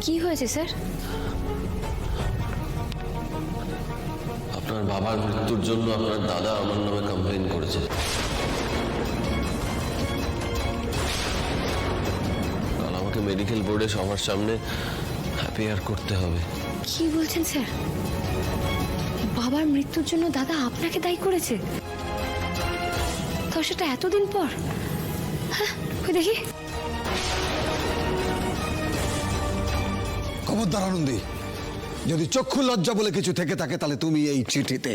কি হয়েছে স্যার? আপনার বাবার মৃত্যুর জন্য আপনার দাদা আমার নামে কমপ্লেইন করেছে। কাল আমাকে মেডিকেল বোর্ডে সবার সামনে অ্যাপিয়ার করতে হবে। কি বলছেন স্যার? বাবার মৃত্যুর জন্য দাদা আপনাকে দায়ী করেছে? তাও সেটা এতদিন পর? হ্যাঁ, ওই দেখি। খবরদার আনন্দী, যদি চক্ষু লজ্জা বলে কিছু থেকে থাকে তাহলে তুমি এই চিঠিতে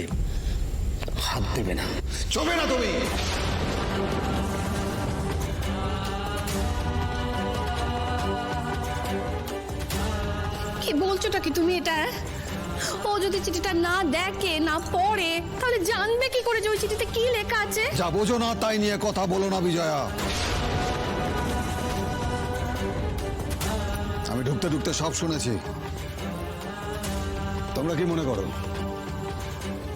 হাত দেবে না, চবে না তুমি। কি বলছোটা কি তুমি এটা? ও যদি চিঠিটা না দেখে না পড়ে তাহলে জানবে কি করে যে ওই চিঠিতে কি লেখা আছে? যা বোঝো না তাই নিয়ে কথা বলো না বিজয়া। আমি ঢুকতে ঢুকতে সব শুনেছি। তোমরা কি মনে করো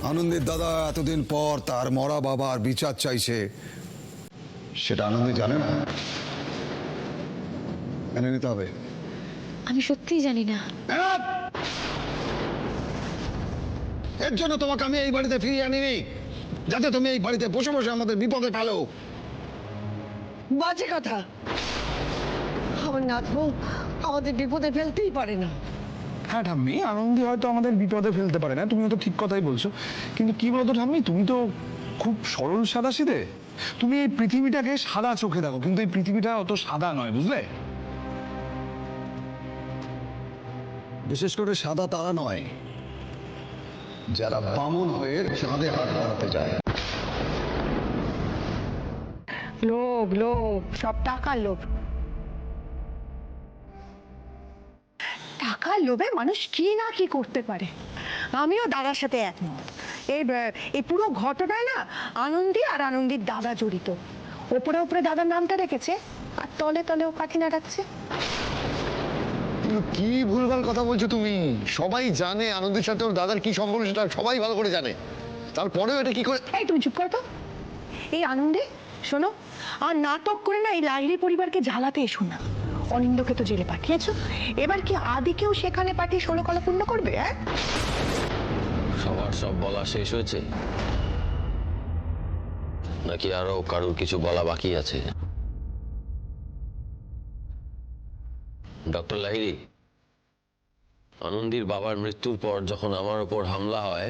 আনন্দের দাদা এতদিন পর তার মরা বাবার বিচার চাইছে সেটা আনন্দী জানে না? মেনে নিতে হবে। আমি সত্যিই জানি না। এর জন্য তোমাকে আমি এই বাড়িতে ফিরিয়ে আনিনি যাতে তুমি এই বাড়িতে বসে বসে আমাদের বিপদে ফেলো। বাজে কথা। আমার নাথ বউ আমাদের বিপদে ফেলতেই পারে না। হ্যাঁ ঠাম্মি, আনন্দী হয়তো আমাদের বিপদে ফেলতে পারে না, তুমিও তো ঠিক কথাই বলছো। কিন্তু কি বলতো ঠাম্মি, তুমি তো খুব সরল সাদাসিধে। তুমি এই পৃথিবীটাকে সাদা চোখে দেখো, কিন্তু এই পৃথিবীটা অত সাদা নয়, বুঝলে? বিশেষ করে সাদা তারা নয় যারা বামুন হয়ে চাঁদে হাত বাড়াতে যায়। লোভ লোভ, সব টাকার লোভ। টাকার লোভে মানুষ কি না কি করতে পারে। আমিও দাদার সাথে একমত। এই পুরো ঘটনায় না আনন্দী আর আনন্দীর দাদা জড়িত। ওপরে ওপরে দাদার নামটা রেখেছে আর তলে তলে ও কাঠিনা রাখছে। কি ভুলভাল কথা বলছো তুমি? সবাই জানে আনন্দের সাথে ওর দাদার কি সম্পর্ক, সেটা সবাই ভালো করে জানে। তারপরেও এটা কি করে? এই তুমি চুপ করো তো। এই আনন্দে শোনো, আর নাটক করে না এই লাহিড়ী পরিবারকে জ্বালাতে এসো না। অনিন্দকে তো জেলে পাঠিয়েছো, এবার কি আদিকেও সেখানে পাঠিয়ে 16 কলা পূর্ণ করবে? হ্যাঁ, সবার সব বলা শেষ হয়েছে নাকি আরো কারোর কিছু বলা বাকি আছে? ডক্টর লাহিড়ী, আনন্দীর বাবার মৃত্যুর পর যখন আমার উপর হামলা হয়